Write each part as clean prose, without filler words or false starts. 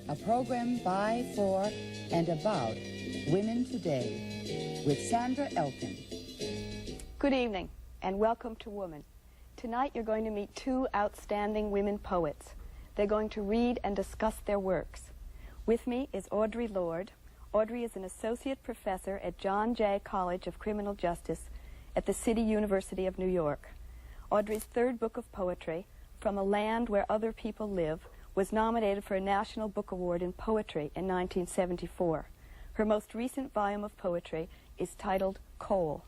a program by, for, and about women today with Sandra Elkin. Good evening, and welcome to Woman. Tonight you're going to meet two outstanding women poets. They're going to read and discuss their works. With me is Audre Lorde. Audre is an associate professor at John Jay College of Criminal Justice at the City University of New York. Audre's third book of poetry, From a Land Where Other People Live, was nominated for a National Book Award in Poetry in 1974. Her most recent volume of poetry is titled Coal.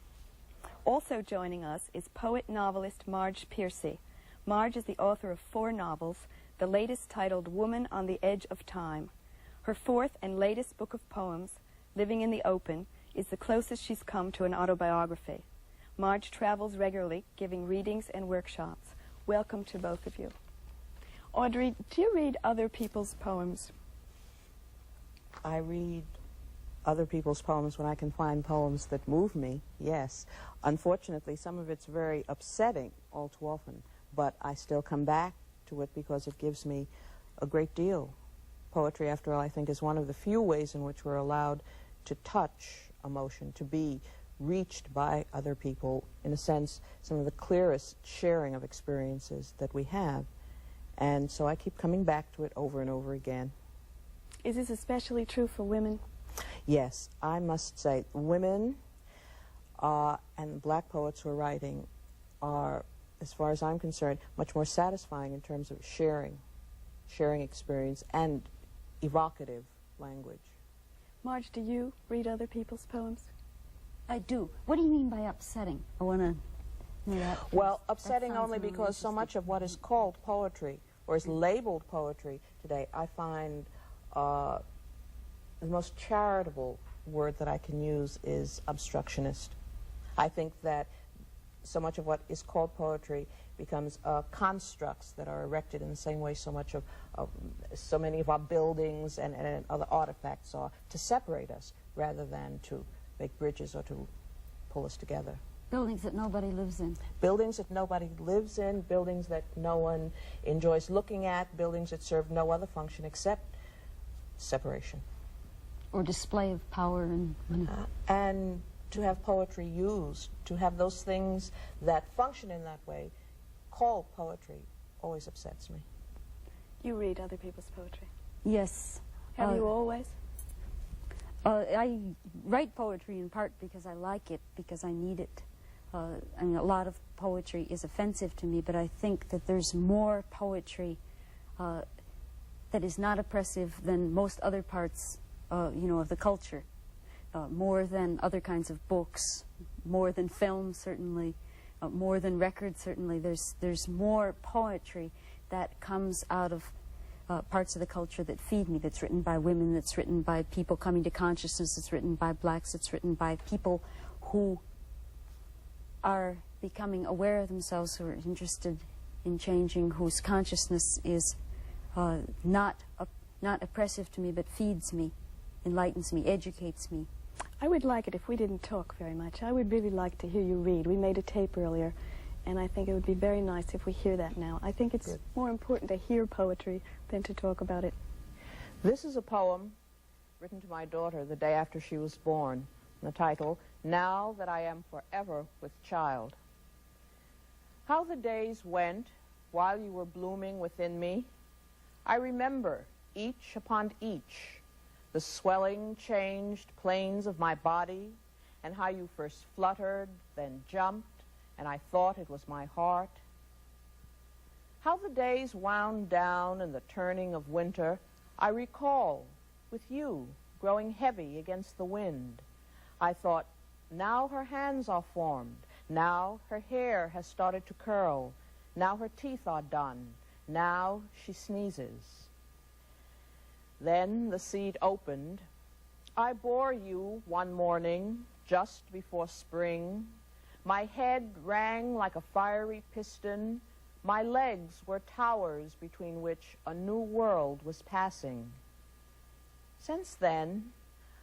Also joining us is poet-novelist Marge Piercy. Marge is the author of 4 novels, the latest titled Woman on the Edge of Time. Her fourth and latest book of poems, Living in the Open, is the closest she's come to an autobiography. Marge travels regularly, giving readings and workshops. Welcome to both of you. Audre, do you read other people's poems? I read other people's poems when I can find poems that move me, yes. Unfortunately, some of it's very upsetting all too often, but I still come back to it because it gives me a great deal. Poetry, after all, I think is one of the few ways in which we're allowed to touch emotion, to be reached by other people, in a sense, some of the clearest sharing of experiences that we have. And so I keep coming back to it over and over again. Is this especially true for women? Yes, I must say, women and black poets who are writing are, as far as I'm concerned, much more satisfying in terms of sharing experience and evocative language. Marge, do you read other people's poems? I do. What do you mean by upsetting? I want to know that. Well, upsetting only because so much of what is called poetry, or is labeled poetry today, I find the most charitable word that I can use is obstructionist. I think that so much of what is called poetry becomes constructs that are erected in the same way so many of our buildings and other artifacts are, to separate us rather than to make bridges or to pull us together. Buildings that nobody lives in. Buildings that nobody lives in, buildings that no one enjoys looking at, buildings that serve no other function except separation. Or display of power and money. And to have poetry used, to have those things that function in that way, called poetry, always upsets me. You read other people's poetry? Yes. Have you always? I write poetry in part because I like it, because I need it. I mean, a lot of poetry is offensive to me, but I think that there's more poetry that is not oppressive than most other parts, of the culture. More than other kinds of books, more than film, certainly, more than records, certainly. There's more poetry that comes out of parts of the culture that feed me, that's written by women, that's written by people coming to consciousness, that's written by blacks, that's written by people who are becoming aware of themselves, who are interested in changing, whose consciousness is not oppressive to me, but feeds me, enlightens me, educates me. I would like it if we didn't talk very much. I would really like to hear you read. We made a tape earlier, and I think it would be very nice if we hear that now. I think it's more important to hear poetry than to talk about it. This is a poem written to my daughter the day after she was born. The title, Now That I Am Forever with Child. How the days went while you were blooming within me, I remember each upon each, the swelling, changed planes of my body, and how you first fluttered, then jumped, and I thought it was my heart. How the days wound down in the turning of winter, I recall, with you, growing heavy against the wind. I thought, now her hands are formed, now her hair has started to curl, now her teeth are done, now she sneezes. Then the seed opened. I bore you one morning, just before spring. My head rang like a fiery piston. My legs were towers between which a new world was passing. Since then,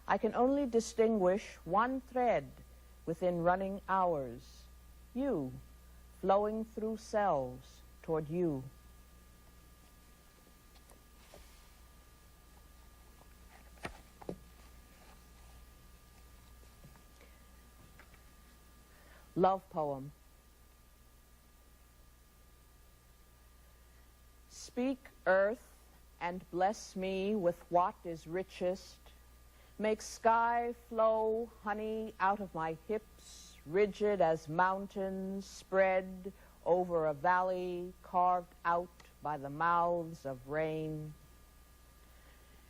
I can only distinguish one thread within running hours, you, flowing through cells toward you. Love poem. Speak, earth, and bless me with what is richest. Make sky flow honey out of my hips, rigid as mountains spread over a valley carved out by the mouths of rain.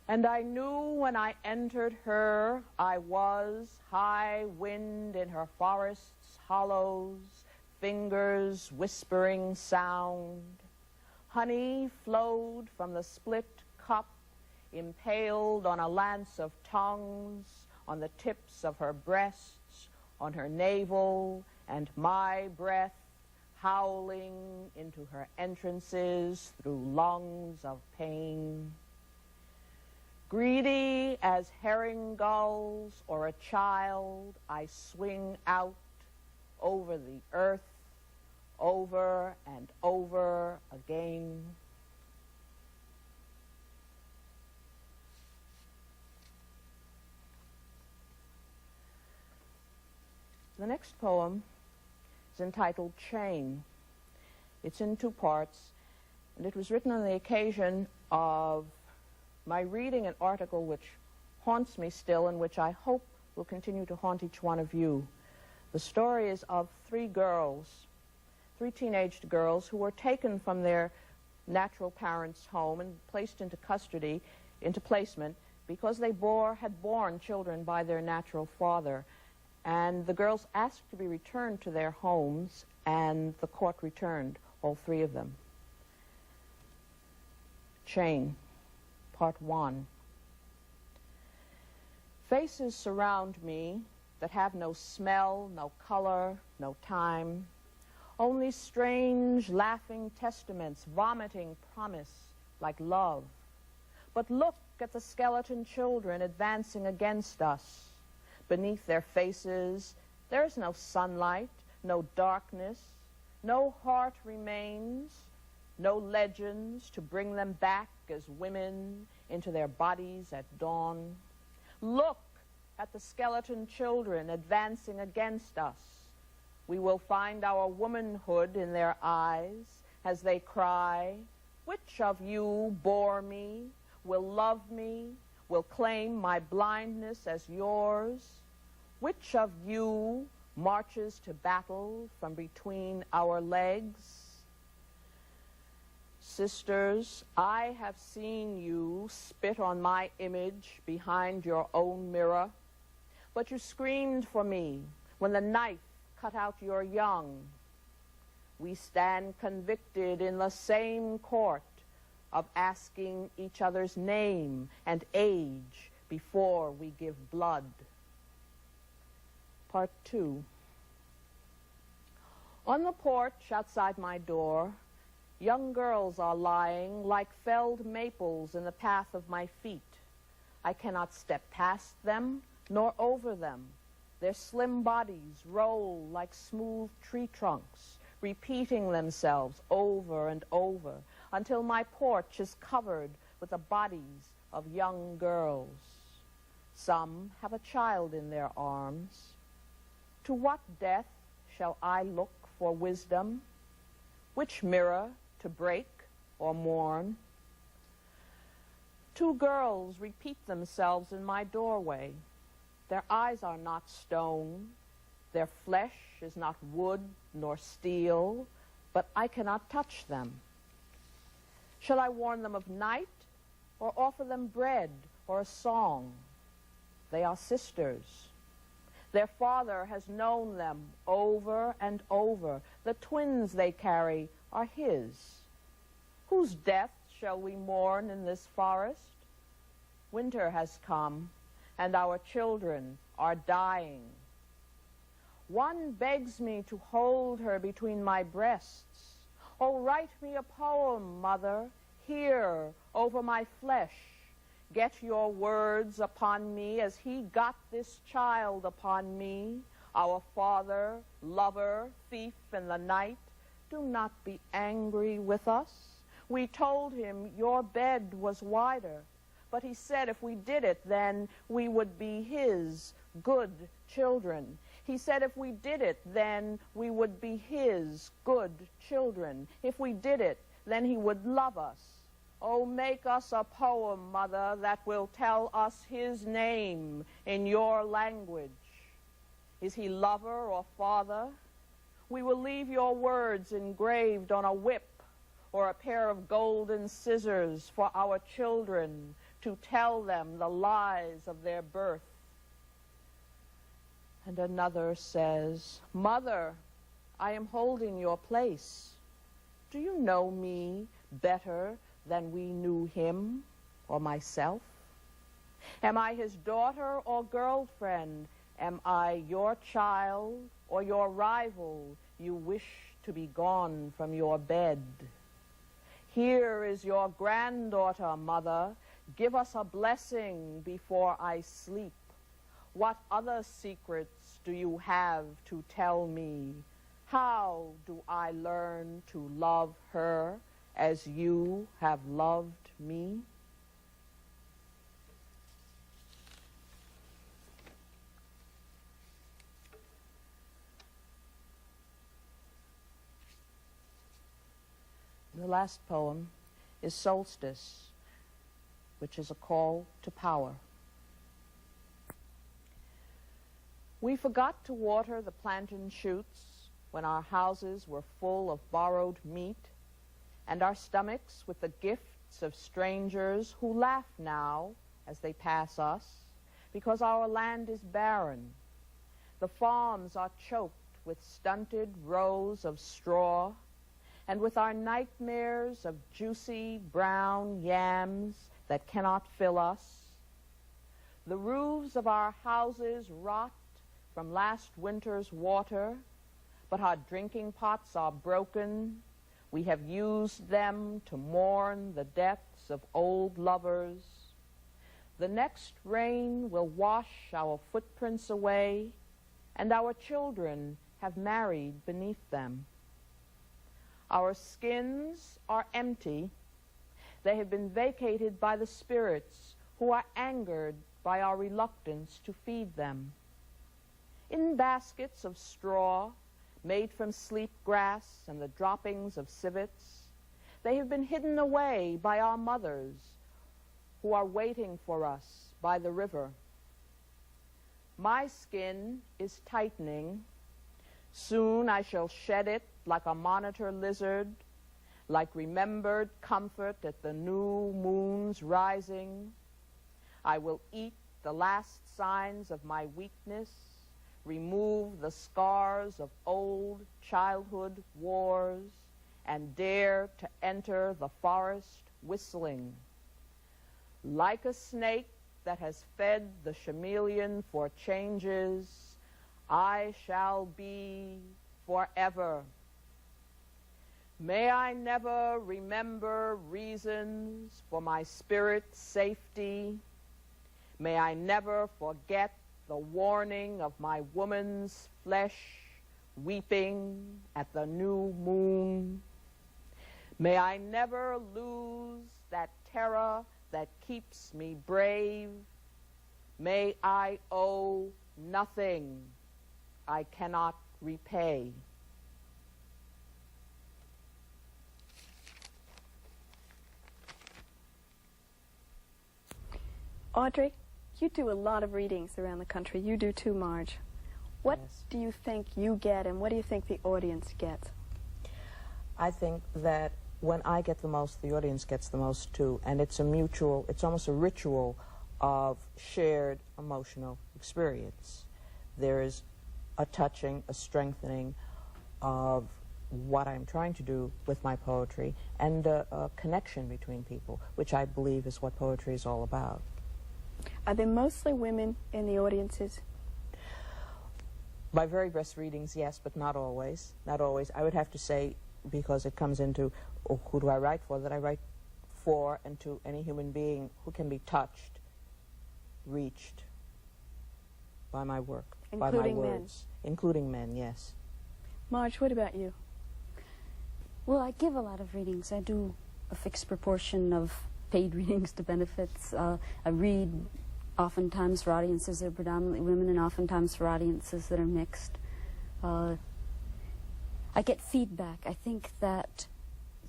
And I knew when I entered her, I was high wind in her forest's hollows, fingers whispering sound. Honey flowed from the split cup, impaled on a lance of tongues, on the tips of her breasts, on her navel, and my breath howling into her entrances through lungs of pain. Greedy as herring gulls or a child, I swing out over the earth, over and over again. The next poem is entitled Chain. It's in two parts, and it was written on the occasion of my reading an article which haunts me still and which I hope will continue to haunt each one of you. The story is of three teenaged girls who were taken from their natural parents' home and placed into custody, into placement, because they had borne children by their natural father. And the girls asked to be returned to their homes, and the court returned all three of them. Chain, Part 1. Faces surround me that have no smell, no color, no time, only strange, laughing testaments, vomiting promise like love. But look at the skeleton children advancing against us. Beneath their faces, there is no sunlight, no darkness, no heart remains, no legends to bring them back as women into their bodies at dawn. Look at the skeleton children advancing against us. We will find our womanhood in their eyes as they cry, "Which of you bore me, will love me, will claim my blindness as yours? Which of you marches to battle from between our legs?" Sisters, I have seen you spit on my image behind your own mirror, but you screamed for me when the knife cut out your young. We stand convicted in the same court of asking each other's name and age before we give blood. Part 2. On the porch outside my door, young girls are lying like felled maples in the path of my feet. I cannot step past them nor over them. Their slim bodies roll like smooth tree trunks, repeating themselves over and over until my porch is covered with the bodies of young girls. Some have a child in their arms. To what death shall I look for wisdom? Which mirror to break or mourn? Two girls repeat themselves in my doorway. Their eyes are not stone. Their flesh is not wood nor steel, but I cannot touch them. Shall I warn them of night or offer them bread or a song? They are sisters. Their father has known them over and over. The twins they carry are his. Whose death shall we mourn in this forest? Winter has come, and our children are dying. One begs me to hold her between my breasts. Oh, write me a poem, mother, here over my flesh. Get your words upon me as he got this child upon me. Our father, lover, thief in the night, do not be angry with us. We told him your bed was wider, but he said if we did it, then we would be his good children. He said if we did it, then we would be his good children. If we did it, then he would love us. Oh, make us a poem, Mother, that will tell us his name in your language. Is he lover or father? We will leave your words engraved on a whip or a pair of golden scissors for our children to tell them the lies of their birth. And another says, Mother, I am holding your place. Do you know me better than we knew him or myself? Am I his daughter or girlfriend? Am I your child or your rival you wish to be gone from your bed? Here is your granddaughter, Mother. Give us a blessing before I sleep. What other secrets do you have to tell me? How do I learn to love her as you have loved me? The last poem is Solstice, which is a call to power. We forgot to water the plantain shoots when our houses were full of borrowed meat, and our stomachs with the gifts of strangers who laugh now as they pass us, because our land is barren. The farms are choked with stunted rows of straw, and with our nightmares of juicy brown yams that cannot fill us. The roofs of our houses rot from last winter's water, but our drinking pots are broken. We have used them to mourn the deaths of old lovers. The next rain will wash our footprints away, and our children have married beneath them. Our skins are empty. They have been vacated by the spirits who are angered by our reluctance to feed them. In baskets of straw, made from sleep grass and the droppings of civets, they have been hidden away by our mothers who are waiting for us by the river. My skin is tightening. Soon I shall shed it like a monitor lizard, like remembered comfort at the new moon's rising. I will eat the last signs of my weakness, remove the scars of old childhood wars, and dare to enter the forest whistling. Like a snake that has fed the chameleon for changes, I shall be forever. May I never remember reasons for my spirit's safety. May I never forget the warning of my woman's flesh weeping at the new moon. May I never lose that terror that keeps me brave. May I owe nothing I cannot repay. Audre, you do a lot of readings around the country. You do too, Marge. What do you think you get, and what do you think the audience gets? I think that when I get the most, the audience gets the most too, and it's a mutual, it's almost a ritual of shared emotional experience. There is a touching, a strengthening of what I'm trying to do with my poetry, and a connection between people, which I believe is what poetry is all about. Are there mostly women in the audiences? By very best readings, yes, but not always. Not always. I would have to say, because it comes into who do I write for, that I write for and to any human being who can be touched, reached by my work, by my words. Including men, yes. Marge, what about you? Well, I give a lot of readings. I do a fixed proportion of paid readings to benefits. I read oftentimes for audiences that are predominantly women and oftentimes for audiences that are mixed. I get feedback. I think that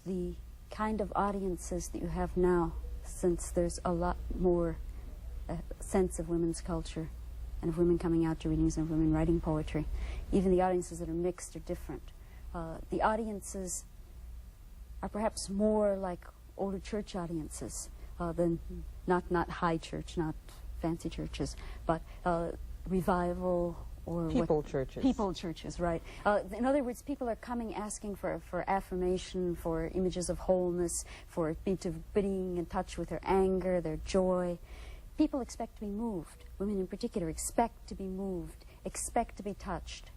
the kind of audiences that you have now, since there's a lot more sense of women's culture and of women coming out to readings and of women writing poetry, even the audiences that are mixed are different. The audiences are perhaps more like older church audiences than not high church, not fancy churches, but revival or churches. People churches, right. In other words, people are coming asking for affirmation, for images of wholeness, for being in touch with their anger, their joy. People expect to be moved. Women in particular expect to be moved, expect to be touched,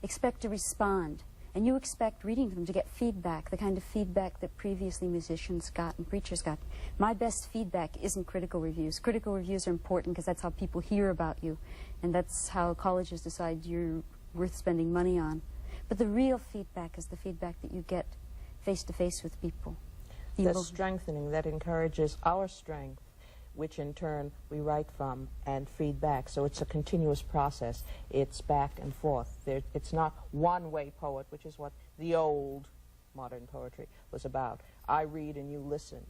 expect to respond. And you expect reading to them to get feedback, the kind of feedback that previously musicians got and preachers got. My best feedback isn't critical reviews. Critical reviews are important because that's how people hear about you, and that's how colleges decide you're worth spending money on. But the real feedback is the feedback that you get face-to-face with people. The strengthening that encourages our strength, which in turn we write from and feed back. So it's a continuous process. It's back and forth. It's not one-way poet, which is what the old modern poetry was about. I read and you listen.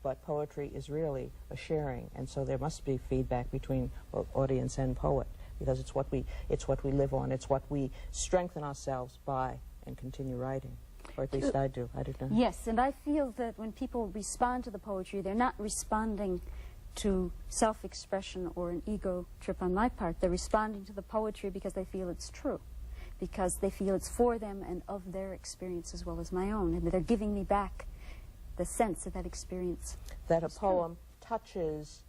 But poetry is really a sharing, and so there must be feedback between audience and poet, because it's what we live on. It's what we strengthen ourselves by and continue writing. Or at least I do. I don't know. Yes, and I feel that when people respond to the poetry, they're not responding to self-expression or an ego trip on my part. They're responding to the poetry because they feel it's true, because they feel it's for them and of their experience as well as my own, and that they're giving me back the sense of that experience. That a poem touches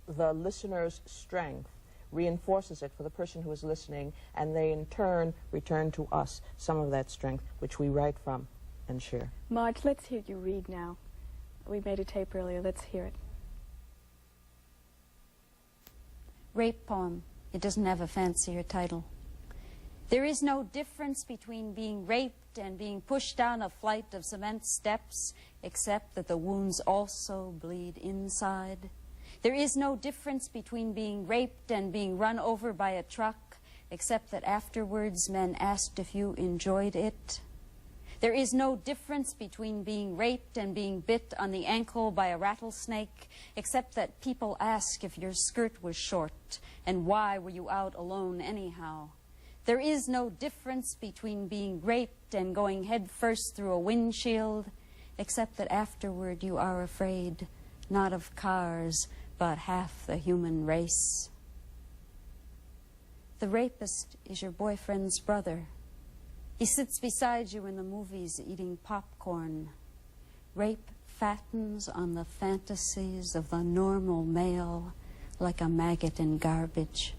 the listener's strength, reinforces it for the person who is listening, and they in turn return to us some of that strength, which we write from and share. Marge, let's hear you read now. We made a tape earlier. Let's hear it. Rape poem. It doesn't have a fancier title. There is no difference between being raped and being pushed down a flight of cement steps, except that the wounds also bleed inside. There is no difference between being raped and being run over by a truck, except that afterwards men asked if you enjoyed it. There is no difference between being raped and being bit on the ankle by a rattlesnake, except that people ask if your skirt was short and why were you out alone anyhow. There is no difference between being raped and going head first through a windshield, except that afterward you are afraid, not of cars, but half the human race. The rapist is your boyfriend's brother. He sits beside you in the movies eating popcorn. Rape fattens on the fantasies of the normal male like a maggot in garbage.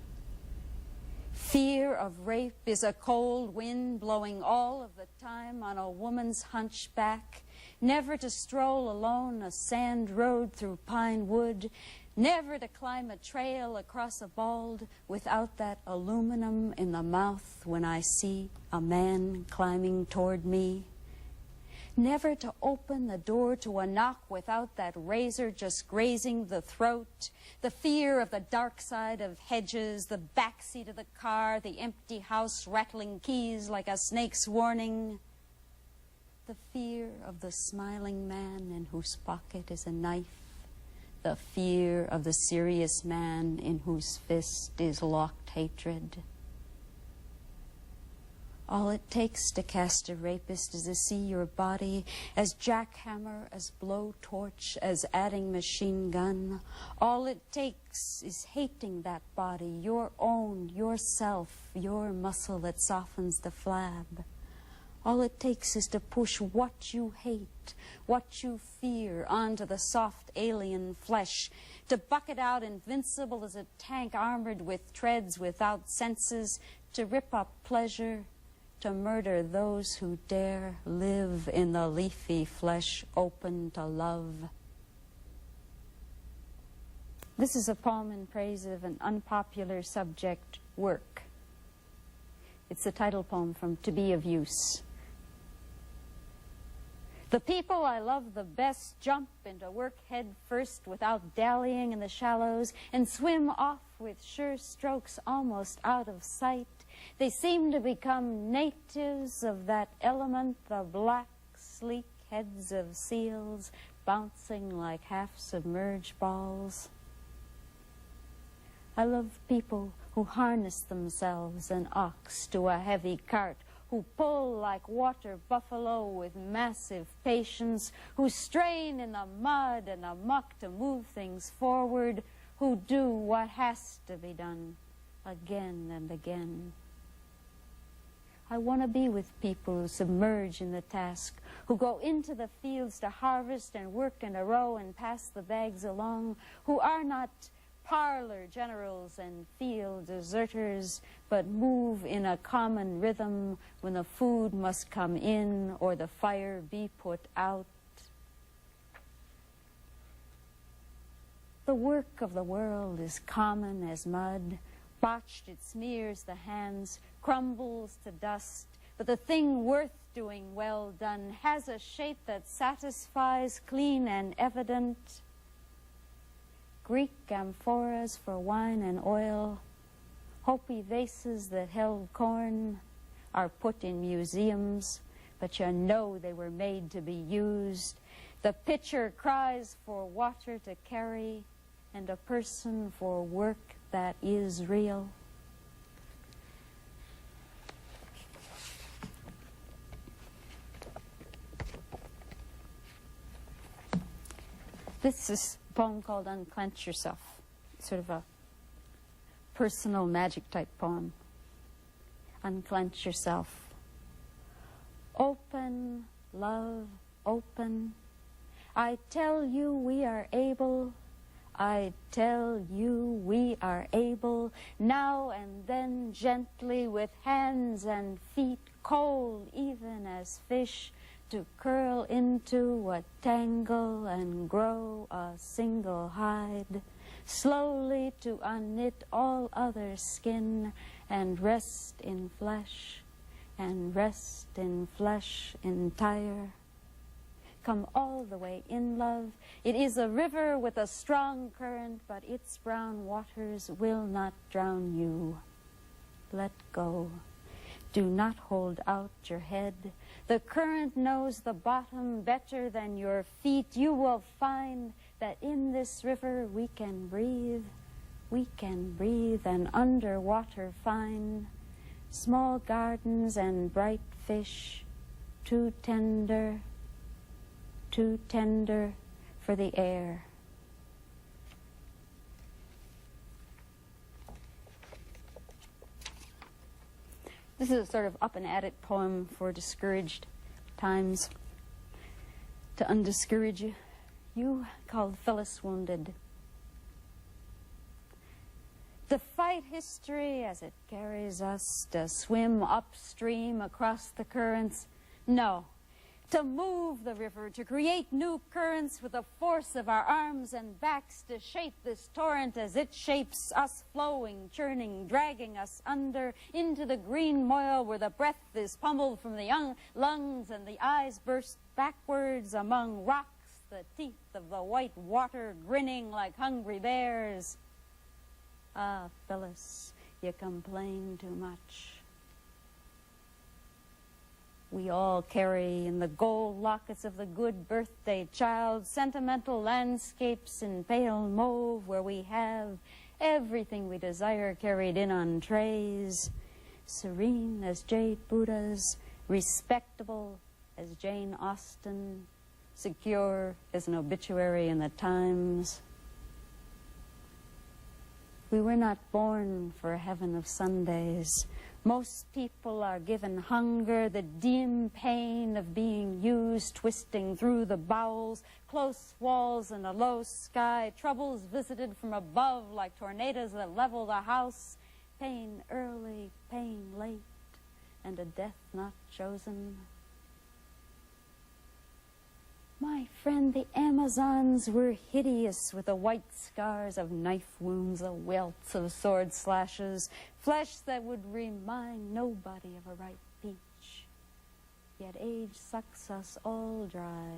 Fear of rape is a cold wind blowing all of the time on a woman's hunchback, never to stroll alone a sand road through pine wood, never to climb a trail across a bald without that aluminum in the mouth when I see a man climbing toward me. Never to open the door to a knock without that razor just grazing the throat. The fear of the dark side of hedges, the backseat of the car, the empty house rattling keys like a snake's warning. The fear of the smiling man in whose pocket is a knife. The fear of the serious man in whose fist is locked hatred. All it takes to cast a rapist is to see your body as jackhammer, as blowtorch, as adding machine gun. All it takes is hating that body, your own, yourself, your muscle that softens the flab. All it takes is to push what you hate, what you fear, onto the soft alien flesh, to bucket out invincible as a tank armored with treads without senses, to rip up pleasure, to murder those who dare live in the leafy flesh open to love. This is a poem in praise of an unpopular subject, work. It's the title poem from To Be of Use. The people I love the best jump into work head first without dallying in the shallows and swim off with sure strokes almost out of sight. They seem to become natives of that element, the black, sleek heads of seals bouncing like half-submerged balls. I love people who harness themselves, an ox to a heavy cart, who pull like water buffalo with massive patience, who strain in the mud and the muck to move things forward, who do what has to be done again and again. I want to be with people who submerge in the task, who go into the fields to harvest and work in a row and pass the bags along, who are not parlor generals and field deserters, but move in a common rhythm when the food must come in or the fire be put out. The work of the world is common as mud. Botched, it smears the hands, crumbles to dust, but the thing worth doing well done has a shape that satisfies, clean and evident. Greek amphoras for wine and oil, Hopi vases that held corn are put in museums, but you know they were made to be used. The pitcher cries for water to carry, and a person for work that is real. This is a poem called Unclench Yourself, sort of a personal magic type poem. Unclench yourself. Open, love, open. I tell you we are able. I tell you we are able, now and then gently with hands and feet, cold even as fish, to curl into a tangle and grow a single hide, slowly to unknit all other skin and rest in flesh, and rest in flesh entire. Come all the way in, love. It is a river with a strong current, but its brown waters will not drown you. Let go. Do not hold out your head. The current knows the bottom better than your feet. You will find that in this river we can breathe. We can breathe and underwater find small gardens and bright fish, too tender for the air. This is a sort of up and at it poem for discouraged times. To undiscourage you, called Phyllis Wounded. To fight history as it carries us, to swim upstream across the currents. No. To move the river, to create new currents with the force of our arms and backs, to shape this torrent as it shapes us, flowing, churning, dragging us under into the green moil where the breath is pummeled from the young lungs and the eyes burst backwards among rocks, the teeth of the white water grinning like hungry bears. Ah, Phyllis, you complain too much. We all carry in the gold lockets of the good birthday child sentimental landscapes in pale mauve where we have everything we desire carried in on trays, serene as jade Buddhas, respectable as Jane Austen, secure as an obituary in the Times. We were not born for a heaven of Sundays. Most people are given hunger, the dim pain of being used, twisting through the bowels, close walls and a low sky, troubles visited from above like tornadoes that level the house, pain early, pain late, and a death not chosen. My friend, the Amazons were hideous with the white scars of knife wounds, the welts of sword slashes, flesh that would remind nobody of a ripe peach. yet age sucks us all dry.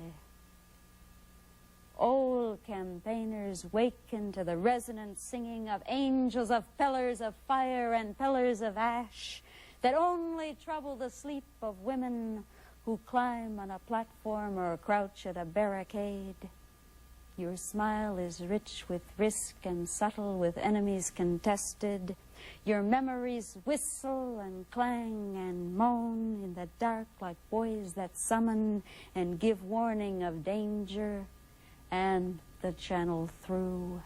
Old campaigners waken to the resonant singing of angels, of pillars of fire and pillars of ash that only trouble the sleep of women who climb on a platform or crouch at a barricade. Your smile is rich with risk and subtle with enemies contested. Your memories whistle and clang and moan in the dark like boys that summon and give warning of danger and the channel through.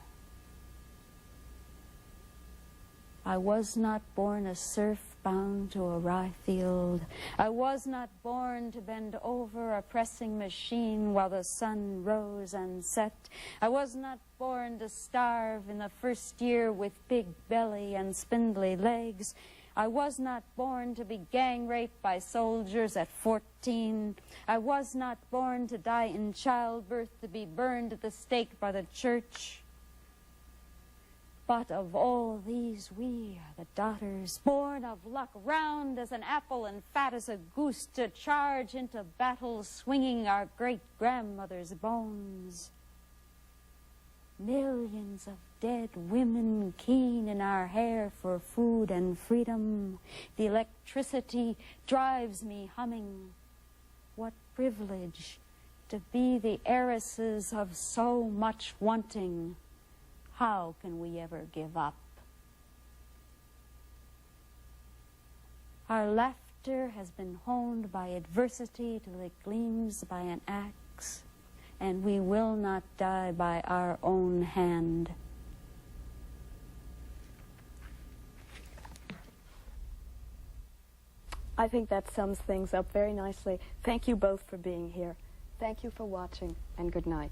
I was not born a serf bound to a rye field. I was not born to bend over a pressing machine while the sun rose and set. I was not born to starve in the first year with big belly and spindly legs. I was not born to be gang raped by soldiers at 14. I was not born to die in childbirth, to be burned at the stake by the church. But of all these we are the daughters, born of luck, round as an apple and fat as a goose, to charge into battle swinging our great-grandmother's bones. Millions of dead women keen in our hair for food and freedom. The electricity drives me humming. What privilege to be the heiresses of so much wanting. How can we ever give up? Our laughter has been honed by adversity till it gleams by an axe, and we will not die by our own hand. I think that sums things up very nicely. Thank you both for being here. Thank you for watching, and good night.